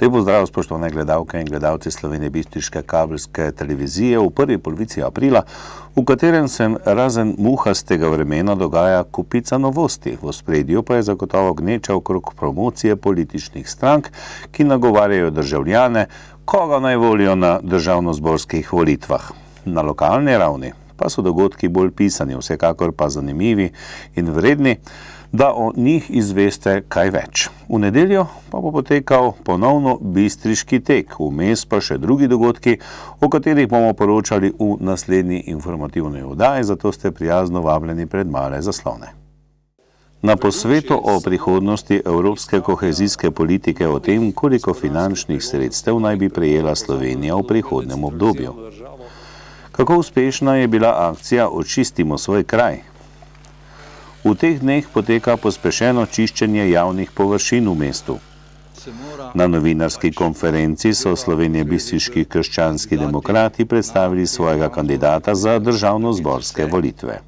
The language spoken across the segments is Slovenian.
Lepo zdrav, spoštovane gledalke in gledalci slovenjebistriške kabelske televizije v prvi polovici aprila, v katerem se razen muhastega vremena dogaja kupica novosti. V ospredju pa je zagotovo gneča okrog promocije političnih strank, ki nagovarjajo državljane, koga naj volijo na državnozborskih volitvah. Na lokalni ravni pa so dogodki bolj pisani, vsekakor pa zanimivi in vredni, da o njih izveste kaj več. V nedeljo pa bo potekal ponovno bistriški tek, vmes pa še drugi dogodki, o katerih bomo poročali v naslednji informativni oddaji, zato ste prijazno vabljeni pred male zaslone. Na posvetu o prihodnosti evropske kohezijske politike o tem, koliko finančnih sredstev naj bi prejela Slovenija v prihodnjem obdobju. Kako uspešna je bila akcija Očistimo svoj kraj? V teh dneh poteka pospešeno čiščenje javnih površin v mestu. Na novinarski konferenci so slovenjebistriški krščanski demokrati predstavili svojega kandidata za državnozborske volitve.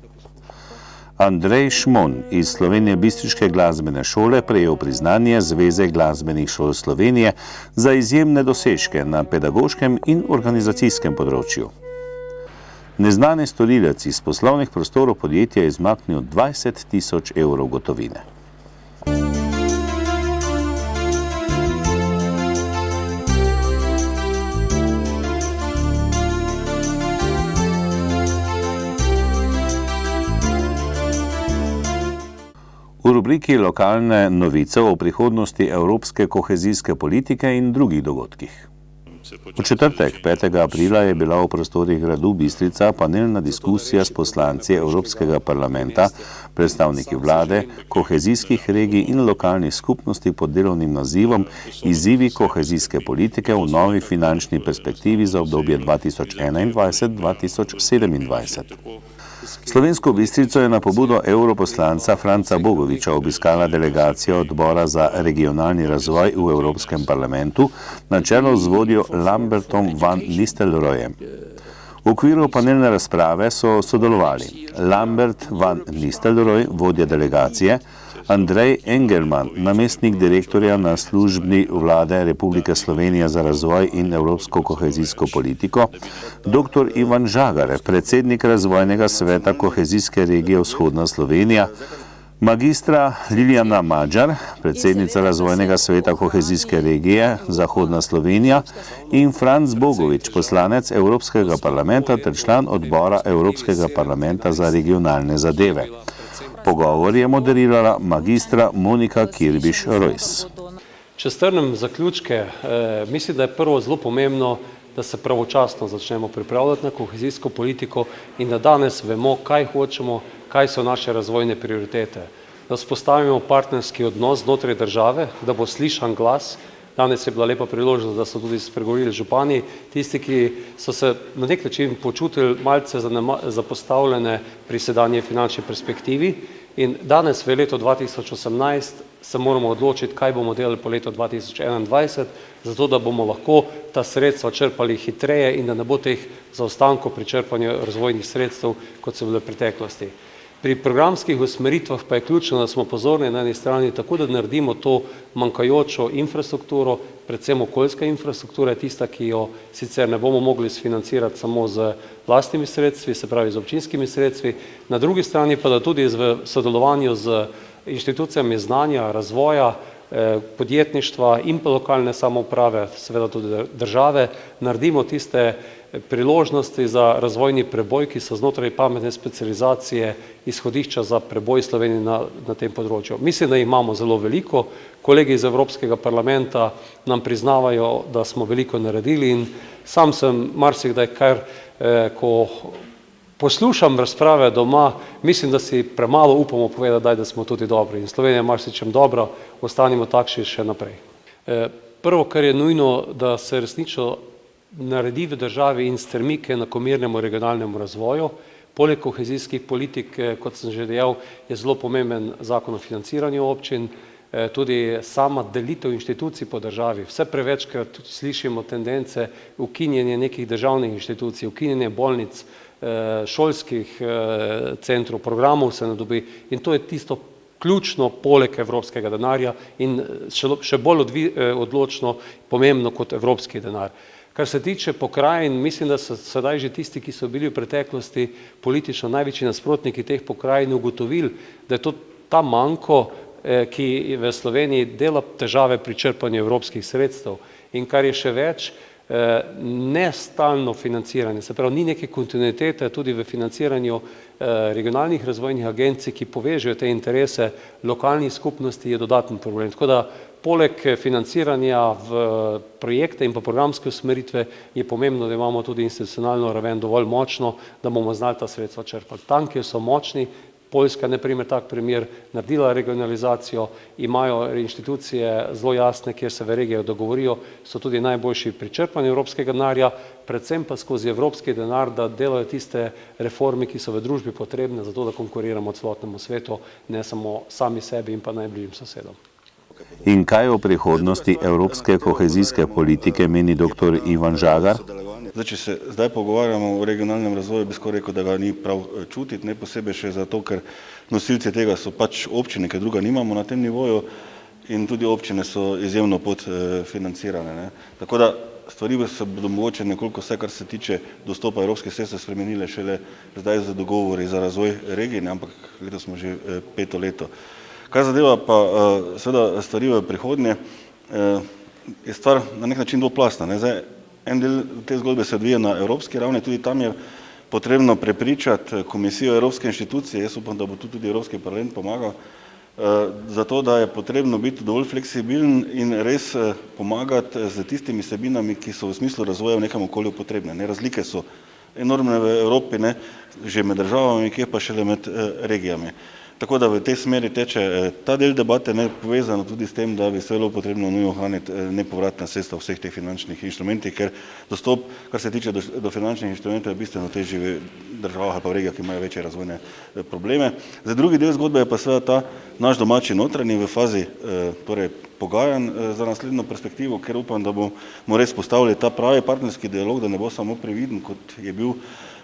Andrej Šmon iz Slovenjebistriške glasbene šole prejel priznanje Zveze glasbenih šol Slovenije za izjemne dosežke na pedagoškem in organizacijskem področju. Neznani storilec iz poslovnih prostorov podjetja je izmaknil 20 000 evrov gotovine. V rubriki Lokalne novice o prihodnosti evropske kohezijske politike in drugih dogodkih. V četrtek, 5. aprila, je bila v prostorih gradu Bistrica panelna diskusija s poslanci Evropskega parlamenta, predstavniki vlade, kohezijskih regij in lokalnih skupnosti pod delovnim nazivom Izzivi kohezijske politike v novi finančni perspektivi za obdobje 2021-2027. Slovensko Bistrico je na pobudo europoslanca Franca Bogoviča obiskala delegacija odbora za regionalni razvoj v Evropskem parlamentu na čelu z vodjo Lambertom van Nistelrooyem. V okviru panelne razprave so sodelovali Lambert van Nistelrooy, vodja delegacije, Andrej Engelman, namestnik direktorja na službi vlade Republike Slovenije za razvoj in evropsko kohezijsko politiko, dr. Ivan Žagar, predsednik razvojnega sveta kohezijske regije Vzhodna Slovenija, magistra Liljana Madžar, predsednica razvojnega sveta kohezijske regije Zahodna Slovenija in Franc Bogovič, poslanec Evropskega parlamenta ter član odbora Evropskega parlamenta za regionalne zadeve. Pogovor je moderirala magistra Monika Kirbiš-Rojs. Če strnem zaključke, mislim, da je prvo zelo pomembno, da se pravočasno začnemo pripravljati na kohezijsko politiko in da danes vemo, kaj hočemo, kaj so naše razvojne prioritete. Da vzpostavimo partnerski odnos znotraj države, da bo slišan glas. Danes je bila lepa priložnost, da so tudi spregovorili župani, tisti, ki so se na nek način počutili malce zapostavljene pri sedanji finančni perspektivi. In danes v letu 2018 se moramo odločiti, kaj bomo delali po letu 2021, zato da bomo lahko ta sredstva črpali hitreje in da ne bo teh zaostankov pri črpanju razvojnih sredstev, kot so bile v preteklosti. Pri programskih usmeritvah pa je ključno, da smo pozorni na eni strani tako, da naredimo to manjkajočo infrastrukturo, predvsem okoljska infrastruktura, tista, ki jo sicer ne bomo mogli sfinancirati samo z lastnimi sredstvi, se pravi z občinskimi sredstvi, na drugi strani pa da tudi v sodelovanju z inštitucijami znanja, razvoja, podjetništva in pa lokalne samouprave, seveda tudi države, naredimo tiste priložnosti za razvojni preboj, ki so znotraj pametne specializacije izhodišča za preboj Slovenije na tem področju. Mislim, da jih imamo zelo veliko. Kolegi iz Evropskega parlamenta nam priznavajo, da smo veliko naredili in sam sem marsikdaj ko poslušam razprave doma, mislim, da si premalo upamo povedati, da smo tudi dobri. In Slovenija je marsičem dobra, ostanimo takšni še naprej. Prvo, kar je nujno, da se resnično naredi v državi in stremi k enakomernemu regionalnemu razvoju. Poleg kohezijskih politik, kot sem že dejal, je zelo pomemben zakon o financiranju občin, tudi sama delitev inštitucij po državi. Vse prevečkrat slišimo tendence ukinjanja nekih državnih inštitucij, ukinjanja bolnic, šolskih centrov, programov se ne dobi in to je tisto ključno poleg evropskega denarja in še bolj odločno pomembno kot evropski denar. Kar se tiče pokrajin, mislim, da so sedaj že tisti, ki so bili v preteklosti politično največji nasprotniki teh pokrajin, ugotovili, da je to ta manko, ki v Sloveniji dela težave pri črpanju evropskih sredstev in kar je še več, nestalno financiranje, se pravi, ni neke kontinuitete tudi v financiranju regionalnih razvojnih agencij, ki povežejo te interese lokalnih skupnosti, je dodaten problem. Tako da poleg financiranja v projekte in pa programske usmeritve je pomembno, da imamo tudi institucionalno raven dovolj močno, da bomo znali ta sredstva črpati. Tam, kjer so močni, Poljska, na primer, tak primer, naredila regionalizacijo, imajo inštitucije zelo jasne, kjer se v regijah dogovorijo, so tudi najboljši pri črpanju evropskega denarja, predvsem pa skozi evropski denar, da delajo tiste reforme, ki so v družbi potrebne, zato da konkuriramo celotnemu svetu, ne samo sami sebi in pa najbližjim sosedom. In kaj o prihodnosti evropske kohezijske politike meni dr. Ivan Žagar? Zdaj, če se zdaj pogovarjamo o regionalnem razvoju, bi skoraj rekel, da ga ni prav čutiti, ne posebej še zato, ker nosilci tega so pač občine, ker druga nimamo na tem nivoju in tudi občine so izjemno podfinancirane, ne. Tako da stvari se bodo mogoče nekoliko vse, kar se tiče dostopa evropskih sredstev, spremenile šele zdaj za dogovori za razvoj regij, ne, ampak letos smo že 5. leto. Kar zadeva pa seveda stvari v prihodnje, je stvar na nek način dvoplastna, ne. Zdaj, en del te zgodbe se odvija na evropski ravni, tudi tam je potrebno prepričati komisijo evropske inštitucije, jaz upam, da bo tudi Evropski parlament pomagal, zato da je potrebno biti dovolj fleksibilen in res pomagati z tistimi vsebinami, ki so v smislu razvoja v nekem okolju potrebne. Ne, razlike so enormne v Evropi, ne, že med državami, kje pa šele med regijami. Tako da v tej smeri teče ta del debate, ne, povezano tudi s tem, da bi se bilo potrebno nujno ohraniti nepovratna sredstva vseh teh finančnih inštrumentih, ker dostop, kar se tiče do finančnih inštrumentov, je bistveno težji v državah ali pa v regijah, ki imajo večje razvojne probleme. Zdaj, drugi del zgodbe je pa seveda ta naš domači notranji v fazi torej pogajanj za naslednjo perspektivo, ker upam, da bomo res postavili ta pravi partnerski dialog, da ne bo samo previden, kot je bil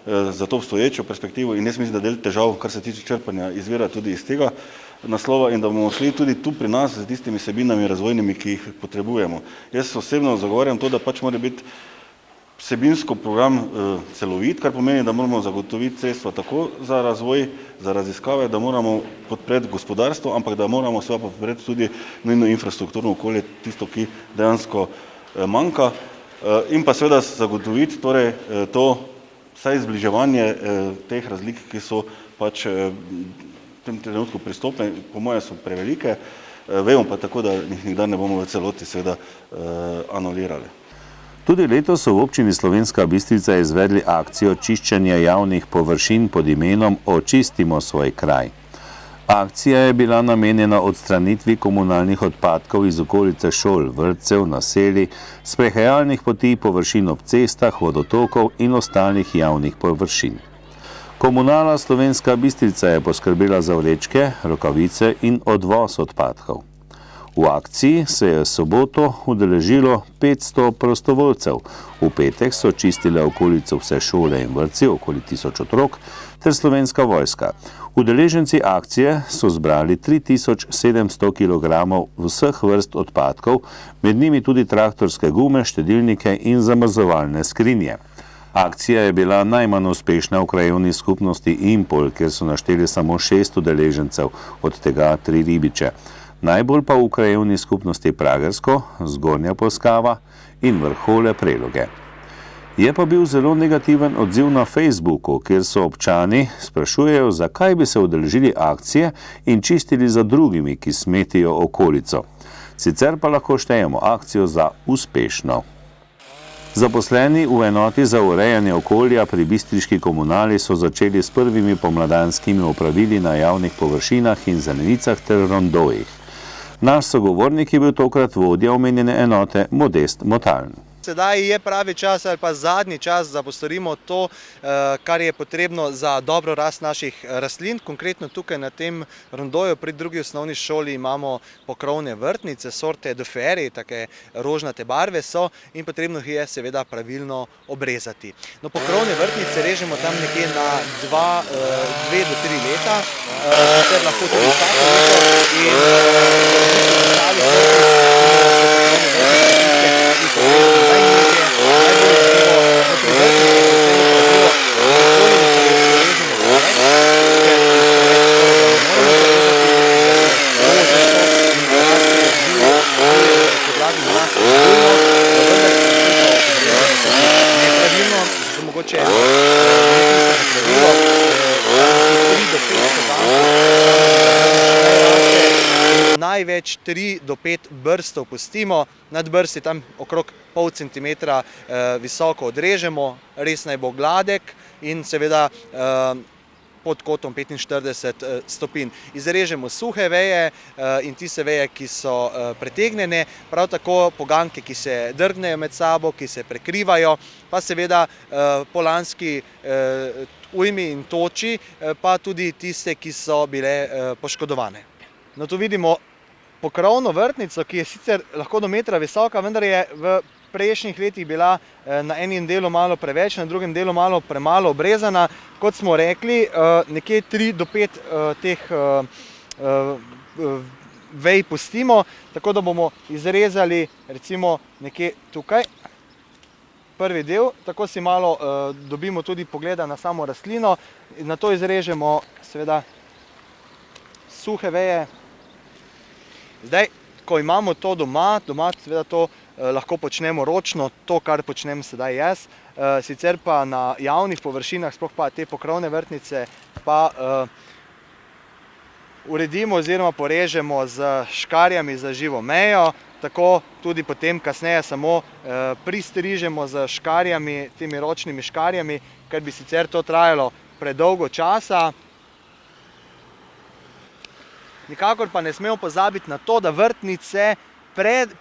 za to obstoječo perspektivo in jaz mislim, da del težav, kar se tiče črpanja, izvira tudi iz tega naslova in da bomo šli tudi tu pri nas z tistimi vsebinami razvojnimi, ki jih potrebujemo. Jaz osebno zagovarjam to, da pač mora biti vsebinsko program celovit, kar pomeni, da moramo zagotoviti sredstva tako za razvoj, za raziskave, da moramo podpreti gospodarstvo, ampak da moramo seveda podpreti tudi nujno infrastrukturno okolje, tisto, ki dejansko manjka, in pa seveda zagotoviti torej to vsaj zbliževanje teh razlik, ki so pač v tem trenutku pristopne, po moje so prevelike, vemo pa tako, da jih nikdar ne bomo v celoti seveda anulirali. Tudi letos so v občini Slovenska Bistrica izvedli akcijo čiščenja javnih površin pod imenom Očistimo svoj kraj. Akcija je bila namenjena odstranitvi komunalnih odpadkov iz okolice šol, vrtcev, naselij, sprehajalnih poti, površin ob cestah, vodotokov in ostalih javnih površin. Komunala Slovenska Bistrica je poskrbela za vrečke, rokavice in odvoz odpadkov. V akciji se je soboto udeležilo 500 prostovoljcev. V petek so čistile okolico vse šole in vrtci, okoli 1000 otrok, ter Slovenska vojska. Udeleženci akcije so zbrali 3700 kg vseh vrst odpadkov, med njimi tudi traktorske gume, štedilnike in zamrzovalne skrinje. Akcija je bila najmanj uspešna v krajevni skupnosti Impol, kjer so našteli samo 6 udeležencev, od tega 3 ribiče. Najbolj pa v krajevni skupnosti Pragersko, Zgornja Polskava in Vrhole Preloge. Je pa bil zelo negativen odziv na Facebooku, kjer so občani sprašujejo, zakaj bi se udeležili akcije in čistili za drugimi, ki smetijo okolico. Sicer pa lahko štejemo akcijo za uspešno. Zaposleni v enoti za urejanje okolja pri bistriški komunali so začeli s prvimi pomladanskimi opravili na javnih površinah in zelenicah ter rondojih. Naš sogovornik je bil tokrat vodja omenjene enote Modest Motaln. sedaj je pravi čas ali pa zadnji čas, da postorimo to, kar je potrebno za dobro rast naših rastlin. Konkretno tukaj na tem rondoju pri drugi osnovni šoli imamo pokrovne vrtnice, sorte Deferi, take rožnate barve so in potrebno jih je seveda pravilno obrezati. No, pokrovne vrtnice režemo tam nekje na 2 do 3 leta, sicer lahko tudi vsako leto in ostali mogoče pravilo, 3 do 5 največ 3 do 5 brstov pustimo, nad brsti tam okrog pol centimetra visoko odrežemo, res naj bo gladek in seveda pod kotom 45 stopinj. Izrežemo suhe veje in tiste veje, ki so pretegnjene, prav tako poganke, ki se drgnejo med sabo, ki se prekrivajo, pa seveda po lanski ujmi in toči, pa tudi tiste, ki so bile poškodovane. No, tu vidimo pokrovno vrtnico, ki je sicer lahko do metra visoka, vendar je v prejšnjih letih bila na enem delu malo preveč, na drugem delu malo premalo obrezana. Kot smo rekli, nekje 3 do 5 teh vej pustimo, tako da bomo izrezali recimo nekje tukaj prvi del, tako si malo dobimo tudi pogleda na samo rastlino in nato izrežemo seveda suhe veje. Zdaj, ko imamo to doma seveda to lahko počnemo ročno, to, kar počnem sedaj jaz, sicer pa na javnih površinah, sploh pa te pokrovne vrtnice, pa uredimo oziroma porežemo z škarjami za živo mejo, tako tudi potem kasneje samo pristrižemo z škarjami, temi ročnimi škarjami, ker bi sicer to trajalo predolgo časa. Nikakor pa ne smemo pozabiti na to, da vrtnice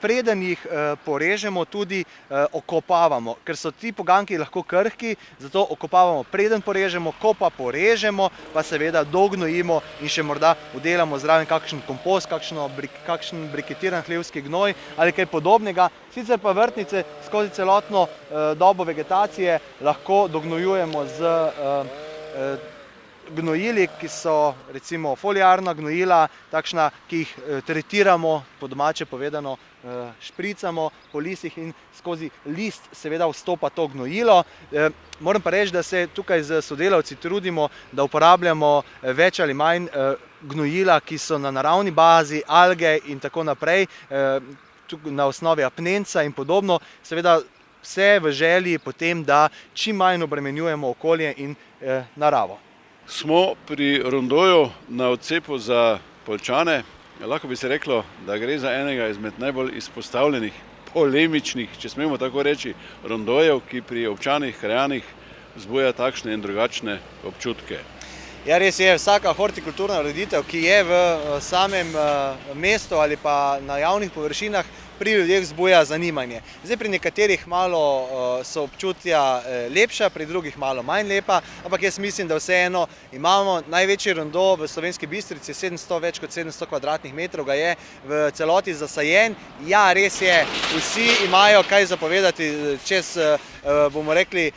preden jih porežemo, tudi okopavamo, ker so ti poganjki lahko krhki, zato okopavamo preden porežemo, ko pa porežemo, pa seveda dognojimo in še morda vdelamo zraven kakšen kompost, kakšen briketiran hlevski gnoj ali kaj podobnega. Sicer pa vrtnice skozi celotno dobo vegetacije lahko dognojujemo z gnojili, ki so recimo foliarna gnojila, takšna, ki jih tretiramo, po domače povedano špricamo po listih in skozi list seveda vstopa to gnojilo. Moram pa reči, da se tukaj z sodelavci trudimo, da uporabljamo več ali manj gnojila, ki so na naravni bazi, alge in tako naprej, na osnovi apnenca in podobno, seveda vse v želji potem, da čim manj obremenjujemo okolje in naravo. Smo pri rondoju na odcepu za Poljčane. Lahko bi se reklo, da gre za enega izmed najbolj izpostavljenih, polemičnih, če smemo tako reči, rondojev, ki pri občanih, krajanih vzbuja takšne in drugačne občutke. Ja, res je, vsaka hortikulturna ureditev, ki je v samem mestu ali pa na javnih površinah, pri ljudeh vzbuja zanimanje. Zdaj pri nekaterih malo so občutja lepša, pri drugih malo manj lepa, ampak jaz mislim, da vseeno imamo največji rondo v Slovenski Bistrici, več kot 700 kvadratnih metrov ga je v celoti zasajen. Ja, res je, vsi imajo kaj zapovedati čez, bomo rekli,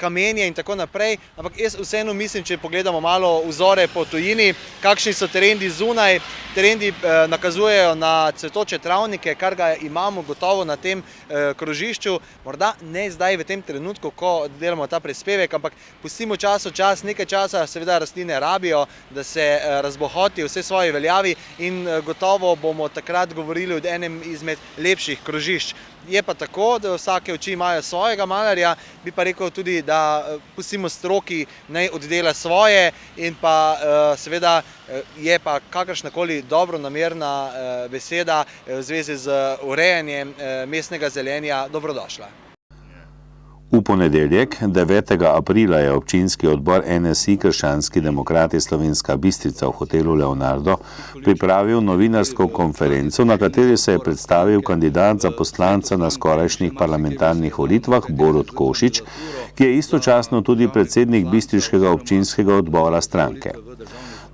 kamenje in tako naprej, ampak jaz vseeno mislim, če pogledamo malo vzore po tujini, kakšni so trendi zunaj, trendi nakazujejo na cvetoče travnike, kar ga imamo gotovo na tem krožišču, morda ne zdaj v tem trenutku, ko delamo ta prispevek, ampak pustimo čas, nekaj časa seveda rastline rabijo, da se razbohotijo vse svoje veljavi in gotovo bomo takrat govorili o enem izmed lepših krožišč. Je pa tako, da vsake oči imajo svojega malarja, bi pa rekel tudi, da pustimo stroki naj oddela svoje in pa seveda je pa kakršnakoli dobronamerna beseda v zvezi z urejanjem mestnega zelenja dobrodošla. V ponedeljek, 9. aprila, je občinski odbor NSI Krščanski demokrati Slovenska Bistrica v hotelu Leonardo pripravil novinarsko konferenco, na kateri se je predstavil kandidat za poslanca na skorajšnjih parlamentarnih volitvah Borut Košič, ki je istočasno tudi predsednik bistriškega občinskega odbora stranke.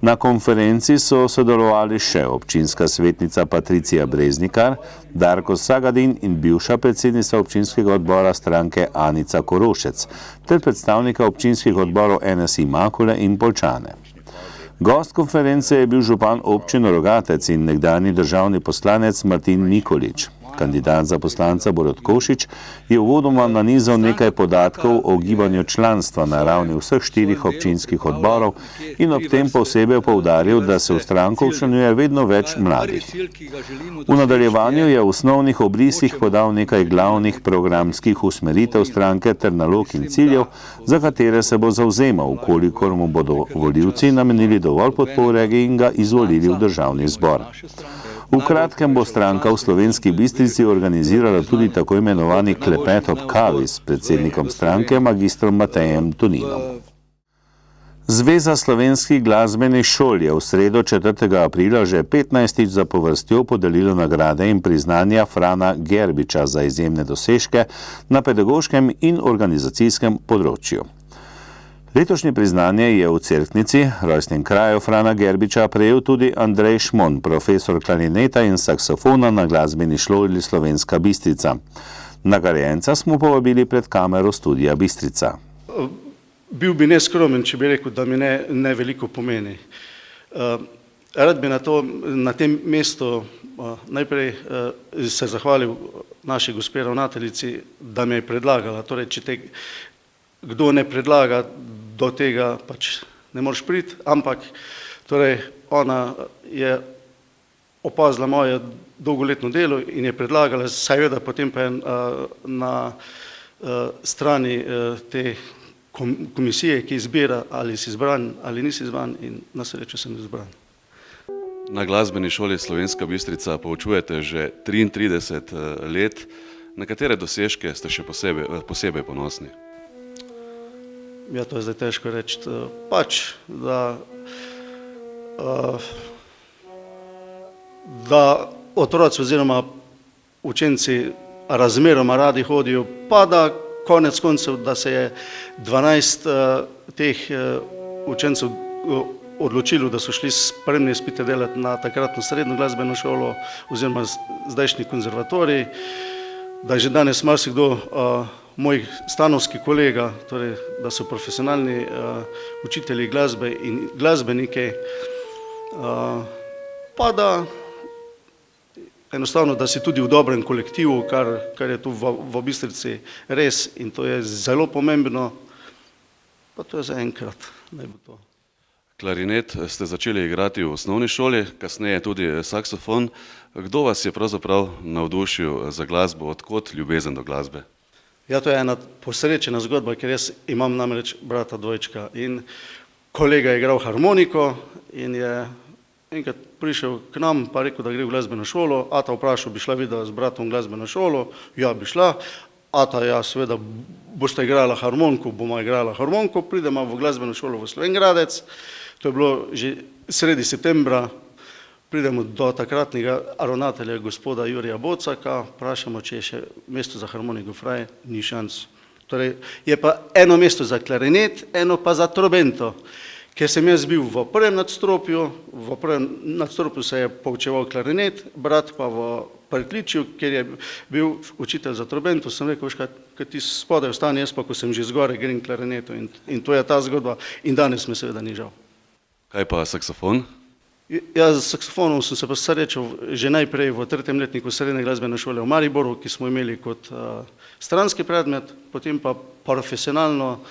Na konferenci so sodelovali še občinska svetnica Patricija Breznikar, Darko Sagadin in bivša predsednica občinskega odbora stranke Anica Korošec, ter predstavnika občinskih odborov NSI Makule in Poljčane. Gost konference je bil župan občine Rogatec in nekdanji državni poslanec Martin Nikolič. Kandidat za poslanca Borut Košič je uvodoma nanizal nekaj podatkov o gibanju članstva na ravni vseh 4 občinskih odborov in ob tem posebej poudaril, da se v stranko včlanjuje vedno več mladih. V nadaljevanju je v osnovnih obrisih podal nekaj glavnih programskih usmeritev stranke ter nalog in ciljev, za katere se bo zavzemal, kolikor mu bodo volivci namenili dovolj podpore in ga izvolili v državni zbor. V kratkem bo stranka v Slovenski Bistrici organizirala tudi tako imenovani klepet ob kavi s predsednikom stranke magistrom Matejem Toninom. Zveza slovenskih glasbenih šol je v sredo 4. aprila že 15. zapovrstjo podelila nagrade in priznanja Frana Gerbiča za izjemne dosežke na pedagoškem in organizacijskem področju. Letošnje priznanje je v Cerknici, rojstnem kraju Frana Gerbiča, prejel tudi Andrej Šmon, profesor klarineta in saksofona na glasbeni šoli Slovenska Bistrica. Nagrajenca smo povabili pred kamero studia Bistrica. Bil bi neskromen, če bi rekel, da mi ne veliko pomeni. Rad bi na tem mestu najprej se zahvalil naši gospe ravnateljici, da me je predlagala. Torej, če kdo ne predlaga, do tega pač ne moreš priti, ampak torej, ona je opazila moje dolgoletno delo in je predlagala, seveda potem pa je na strani te komisije, ki izbira, ali si izbran ali nisi izbran, in na srečo sem izbran. Na glasbeni šoli Slovenska Bistrica poučujete že 33 let. Na katere dosežke ste še posebej ponosni? Ja, to je zdaj težko reči. Pač, da otroci oziroma učenci razmeroma radi hodijo, pa da konec koncev, da se je 12 teh učencev odločilo, da so šli spremne izpite delati na takratno srednjo glasbeno šolo oziroma zdajšnji konzervatorij, da je že danes marsikdo mojih stanovskih kolega, torej, da so profesionalni učitelji glasbe in glasbeniki, pa da enostavno, da si tudi v dobrem kolektivu, kar je tu v Bistrici res, in to je zelo pomembno, pa to je za enkrat, naj bo to. Klarinet ste začeli igrati v osnovni šoli, kasneje tudi saksofon. Kdo vas je pravzaprav navdušil za glasbo, odkot ljubezen do glasbe? Ja, to je ena posrečena zgodba, ker jaz imam namreč brata dvojčka in kolega je igral harmoniko in je enkrat prišel k nam pa rekel, da gre v glasbeno šolo. Ata vprašal, bi šla videla z bratom v glasbeno šolo? Ja, bi šla. Ata, ja, seveda, boste igrala harmoniko, bomo igrala harmoniko, pridemo v glasbeno šolo v Slovenj Gradec. To je bilo že sredi septembra. Pridemo do takratnega ravnatelja gospoda Jurija Bocaka, vprašamo, če je še mesto za harmoniko fraj, ni šans. Torej, je pa eno mesto za klarinet, eno pa za trobento. Ker sem jaz bil v prvem nadstropju se je poučeval klarinet, brat pa v pritličju, ker je bil učitelj za trobento, sem rekel, kaj ti spodaj ostane, jaz pa, ko sem že zgore, grem klarinetu, in to je ta zgodba in danes me seveda ni žal. Kaj pa saksofon? Ja, z saksofonom sem se pa srečal že najprej v 3. letniku srednje glasbene šole v Mariboru, ki smo imeli kot stranski predmet, potem pa profesionalno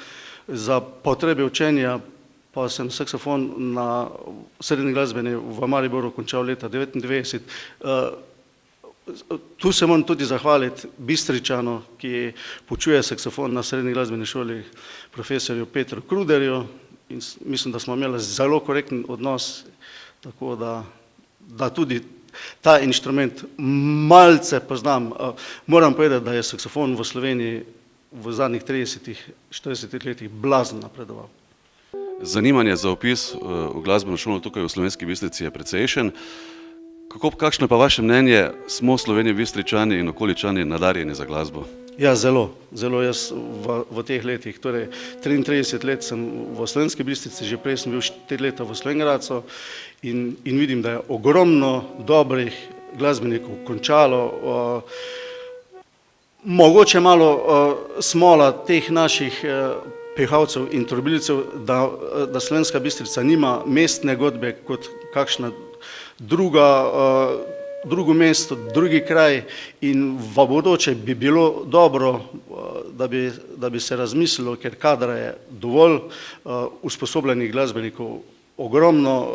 za potrebe učenja, pa sem saksofon na srednji glasbeni v Mariboru končal leta 1999. Tu se moram tudi zahvaliti Bistričanu, ki poučuje saksofon na srednji glasbeni šoli, profesorju Petru Kruderju, in mislim, da smo imeli zelo korekten odnos. Tako da tudi ta inštrument malce poznam. Moram povedati, da je saksofon v Sloveniji v zadnjih 30-40 letih blazno napredoval. Zanimanje za vpis v glasbeno šolo tukaj v Slovenski Bistrici je precejšen. Kakšno je pa vaše mnenje, smo Sloveniji Bistričani in okoličani nadarjeni za glasbo? Ja, zelo. Jaz v teh letih, torej 33 let sem v Slovenski Bistrici, že prej sem bil 4 leta v Slovenj Gradcu in vidim, da je ogromno dobrih glasbenikov končalo. Mogoče malo smola teh naših pehavcev in trobilcev, da Slovenska Bistrica nima mestne godbe kot kakšna drugo mesto, drugi kraj in v bodoče bi bilo dobro, da bi se razmislilo, ker kadra je dovolj, usposobljenih glasbenikov ogromno,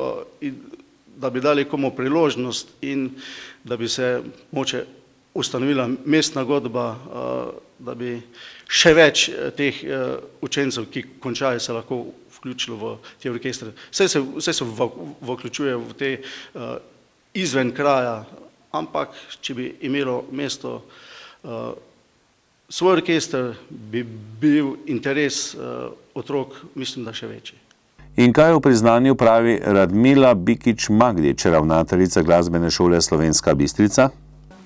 da bi dali komu priložnost in da bi se mogoče ustanovila mestna godba, da bi še več teh učencev, ki končajo, se lahko vključilo v te orkestre. Vse se vključuje v te izven kraja, ampak če bi imelo mesto svoj orkester, bi bil interes otrok, mislim, da še večji. In kaj v priznanju pravi Radmila Bikič Magdič, ravnateljica glasbene šole Slovenska Bistrica?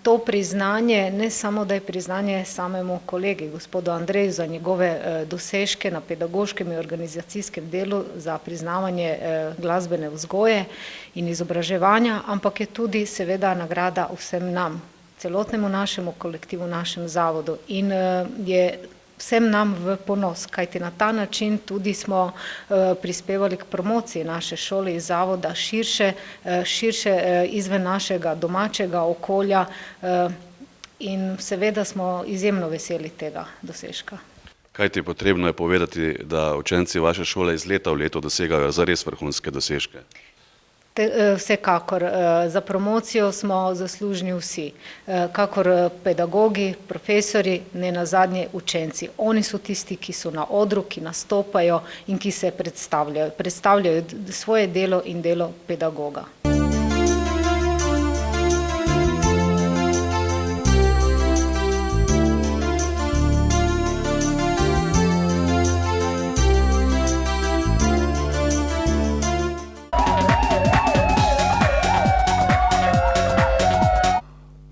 To priznanje, ne samo da je priznanje samemu kolegi, gospodu Andreju, za njegove dosežke na pedagoškem in organizacijskem delu, za priznavanje glasbene vzgoje in izobraževanja, ampak je tudi seveda nagrada vsem nam, celotnemu našemu kolektivu, našem zavodu in je vsem nam v ponos, kajti na ta način tudi smo prispevali k promociji naše šole in zavoda širše izven našega domačega okolja in seveda smo izjemno veseli tega dosežka. Kaj ti je potrebno povedati, da učenci vaše šole iz leta v leto dosegajo zares vrhunske dosežke? Vsekakor, za promocijo smo zaslužni vsi, kakor pedagogi, profesori, ne nazadnje učenci. Oni so tisti, ki so na odru, ki nastopajo in ki se predstavljajo svoje delo in delo pedagoga.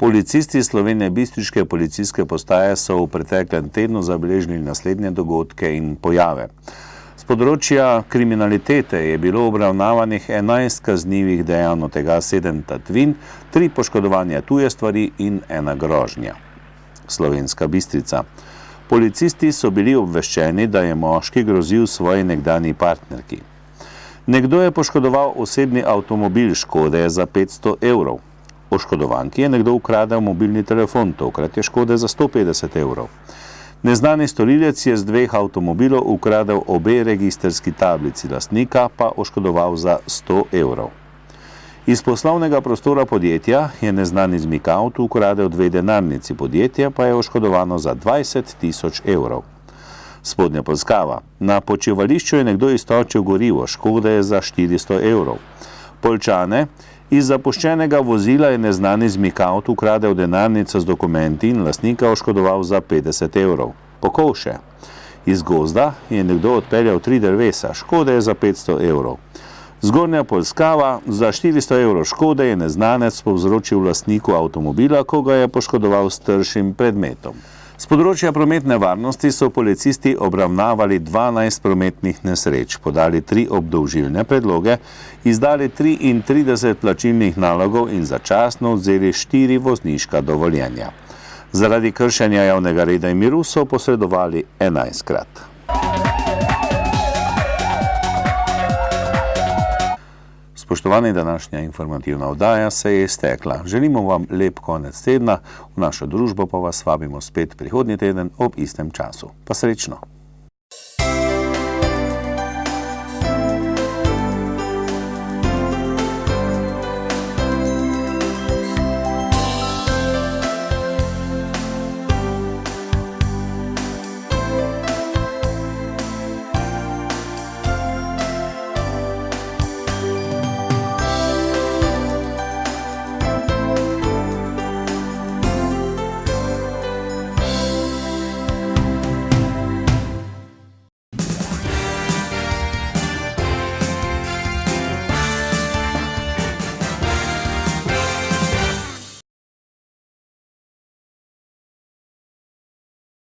Policisti Slovenije Bistriške policijske postaje so v preteklem tednu zabeležili naslednje dogodke in pojave. Z področja kriminalitete je bilo obravnavanih 11 kaznivih dejanj, od tega 7 tatvin, 3 poškodovanja tuje stvari in 1 grožnja. Slovenska Bistrica. Policisti so bili obveščeni, da je moški grozil svoji nekdanji partnerki. Nekdo je poškodoval osebni avtomobil škode za 500 evrov. Oškodovanki je nekdo ukradel mobilni telefon, tokrat je škode za 150 evrov. Neznani storilec je z 2 avtomobilov ukradel obe registrski tablici, lastnika pa oškodoval za 100 evrov. Iz poslovnega prostora podjetja je neznani zmikavt ukradel 2 denarnici, podjetje pa je oškodovano za 20 000 evrov. Spodnja Polskava. Na počivališču je nekdo iztočil gorivo, škode je za 400 evrov. Poljčane. Iz zapuščenega vozila je neznani zmikavt ukradel denarnico z dokumenti in lastnika oškodoval za 50 evrov. Pokovše. Iz gozda je nekdo odpeljal 3 drevesa, škode je za 500 evrov. Zgornja Polskava. Za 400 evrov škode je neznanec povzročil lastniku avtomobila, ko ga je poškodoval s tršim predmetom. Z področja prometne varnosti so policisti obravnavali 12 prometnih nesreč, podali 3 obdolžilne predloge, izdali 33 plačilnih nalogov in začasno vzeli 4 vozniška dovoljenja. Zaradi kršenja javnega reda in miru so posredovali 11-krat. Spoštovani, današnja informativna oddaja se je iztekla. Želimo vam lep konec tedna, v našo družbo pa vas vabimo spet prihodnji teden ob istem času. Pa srečno!